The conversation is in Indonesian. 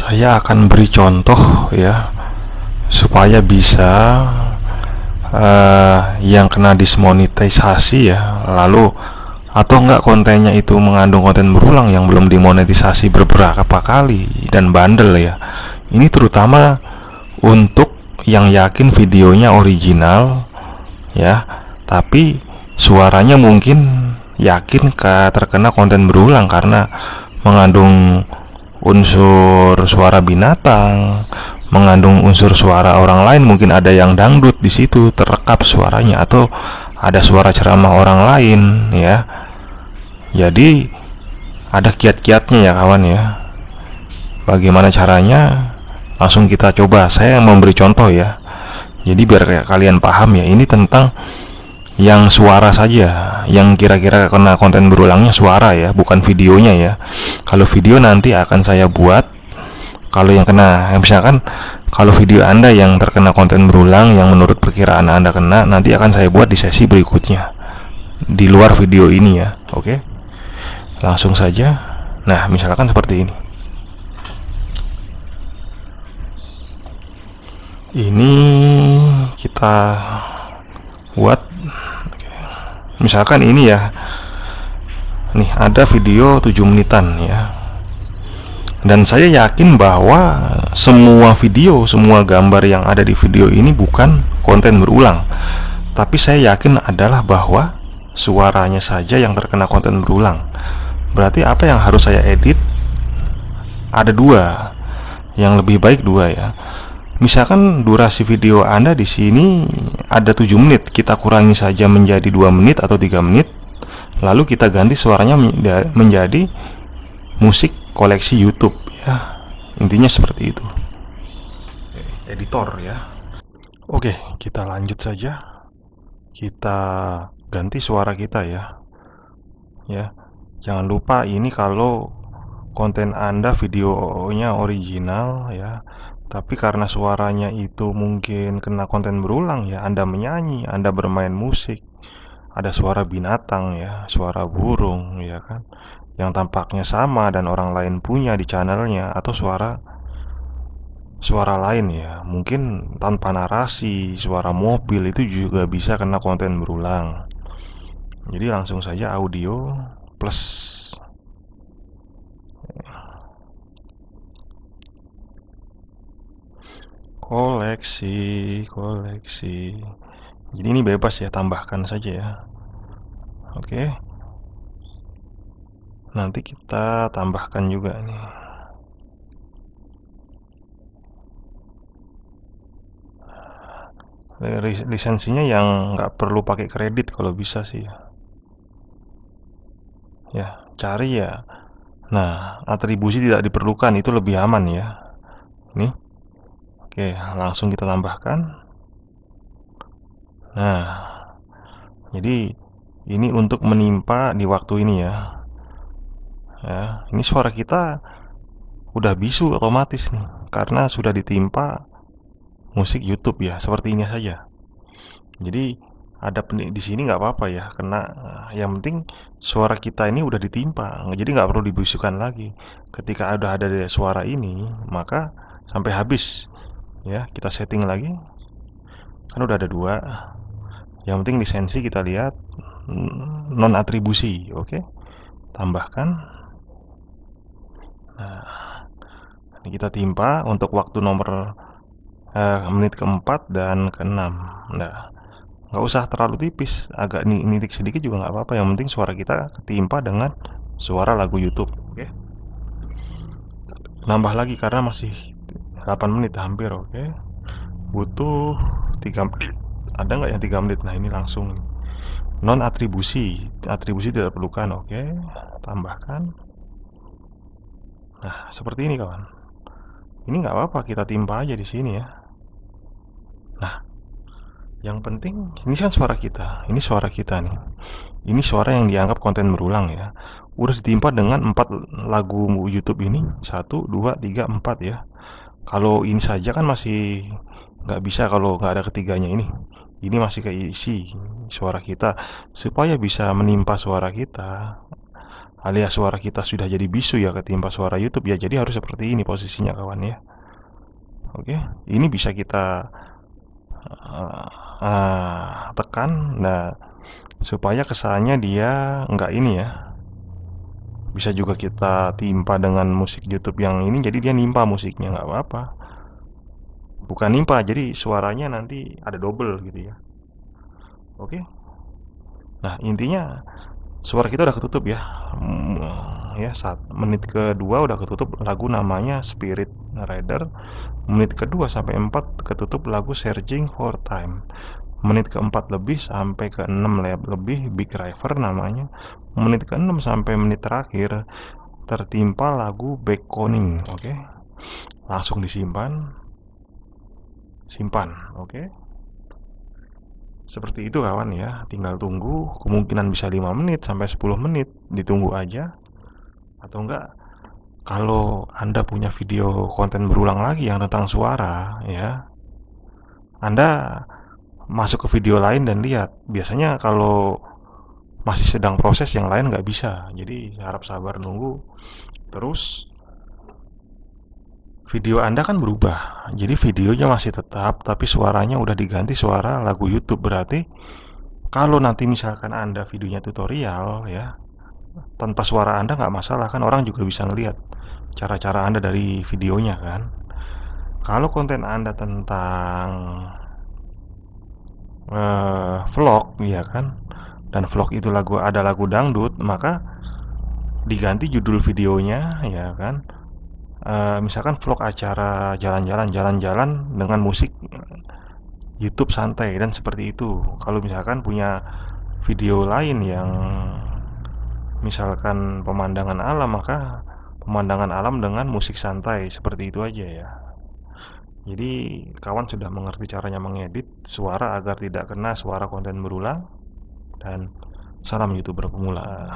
Saya akan beri contoh ya, supaya bisa yang kena dismonetisasi ya, lalu atau enggak kontennya itu mengandung konten berulang yang belum dimonetisasi beberapa kali dan bandel ya. Ini terutama untuk yang yakin videonya original ya, tapi suaranya mungkin yakin terkena konten berulang karena mengandung unsur suara binatang, mengandung unsur suara orang lain, mungkin ada yang dangdut di situ terekap suaranya, atau ada suara ceramah orang lain ya. Jadi ada kiat-kiatnya ya kawan ya. Bagaimana caranya? Langsung kita coba. Saya yang memberi contoh ya. Jadi biar kalian paham ya, ini tentang yang suara saja, yang kira-kira kena konten berulangnya suara ya, bukan videonya ya. Kalau video nanti akan saya buat. Kalau yang kena, misalkan kalau video Anda yang terkena konten berulang yang menurut perkiraan Anda kena, nanti akan saya buat di sesi berikutnya di luar video ini ya. Oke, langsung saja. Nah, misalkan seperti ini. Ini kita buat, misalkan ini ya. Nih ada video 7 menitan ya. Dan saya yakin bahwa semua video, semua gambar yang ada di video ini bukan konten berulang. Tapi saya yakin adalah bahwa suaranya saja yang terkena konten berulang. Berarti apa yang harus saya edit? Ada dua. Yang lebih baik dua ya. Misalkan durasi video Anda di sini ada 7 menit, kita kurangi saja menjadi 2 menit atau 3 menit. Lalu kita ganti suaranya menjadi musik koleksi YouTube ya. Intinya seperti itu. Editor ya. Oke, kita lanjut saja. Kita ganti suara kita ya. Ya. Jangan lupa ini kalau konten Anda videonya original ya. Tapi karena suaranya itu mungkin kena konten berulang ya, Anda menyanyi, Anda bermain musik, ada suara binatang ya, suara burung ya kan, yang tampaknya sama dan orang lain punya di channelnya, atau suara lain ya, mungkin tanpa narasi, suara mobil, itu juga bisa kena konten berulang. Jadi langsung saja audio plus koleksi. Jadi ini bebas ya, tambahkan saja ya. Oke. Nanti kita tambahkan juga nih. Lisensinya yang nggak perlu pakai kredit kalau bisa sih ya. Ya, cari ya. Nah, atribusi tidak diperlukan, itu lebih aman ya. Nih. Oke, langsung kita tambahkan. Nah, jadi ini untuk menimpa di waktu ini ya. Ya, ini suara kita udah bisu otomatis nih, karena sudah ditimpa musik YouTube ya, seperti ini saja. Jadi ada di sini nggak apa-apa ya, karena yang penting suara kita ini udah ditimpa, jadi nggak perlu dibisukan lagi. Ketika udah ada suara ini, maka sampai habis ya, kita setting lagi. Kan udah ada 2. Yang penting lisensi kita lihat non atribusi. Oke, tambahkan. Nah, ini kita timpa untuk waktu nomor menit keempat dan keenam. Nah, nggak usah terlalu tipis, agak nitik sedikit juga nggak apa-apa. Yang penting suara kita ketimpa dengan suara lagu YouTube. Oke, nambah lagi karena masih 8 menit hampir. Oke, butuh 3 menit. Ada nggak yang 3 menit? Nah, ini langsung non atribusi. Atribusi tidak perlukan. Oke, tambahkan. Nah, seperti ini kawan. Ini nggak apa-apa, kita timpa aja di sini ya. Nah, yang penting ini kan suara kita. Ini suara kita nih. Ini suara yang dianggap konten berulang ya. Udah ditimpa dengan 4 lagu YouTube ini. 1, 2, 3, 4 ya. Kalau ini saja kan masih nggak bisa kalau nggak ada ketiganya ini. Ini masih keisi suara kita. Supaya bisa menimpa suara kita, alias suara kita sudah jadi bisu ya ketimpa suara YouTube ya. Jadi harus seperti ini posisinya kawan ya. Oke, ini bisa kita tekan, nah supaya kesannya dia nggak ini ya. Bisa juga kita timpa dengan musik YouTube yang ini, jadi dia nimpa musiknya, nggak apa-apa. Bukan nimpa, jadi suaranya nanti ada double gitu ya. Oke. Nah intinya suara kita udah ketutup ya. Ya, menit kedua udah ketutup lagu namanya Spirit Rider. Menit kedua sampai 4 ketutup lagu Searching for Time. Menit keempat lebih sampai ke 6 lebih Big River namanya. Menit ke-6 sampai menit terakhir tertimpa lagu Beckoning. Oke. Langsung disimpan. Simpan, oke. Seperti itu kawan ya. Tinggal tunggu, kemungkinan bisa 5 menit sampai 10 menit. Ditunggu aja. Atau enggak, kalau Anda punya video konten berulang lagi yang tentang suara ya, Anda masuk ke video lain dan lihat. Biasanya kalau masih sedang proses yang lain nggak bisa, jadi harap sabar nunggu. Terus video Anda kan berubah, jadi videonya masih tetap tapi suaranya udah diganti suara lagu YouTube. Berarti kalau nanti misalkan Anda videonya tutorial ya, tanpa suara Anda nggak masalah, kan orang juga bisa ngelihat cara-cara Anda dari videonya kan. Kalau konten Anda tentang vlog ya kan, dan vlog itu ada lagu dangdut, maka diganti judul videonya ya kan. Misalkan vlog acara jalan-jalan dengan musik YouTube santai dan seperti itu. Kalau misalkan punya video lain yang misalkan pemandangan alam, maka pemandangan alam dengan musik santai, seperti itu aja ya. Jadi kawan sudah mengerti caranya mengedit suara agar tidak kena suara konten berulang. Dan salam YouTuber pemula.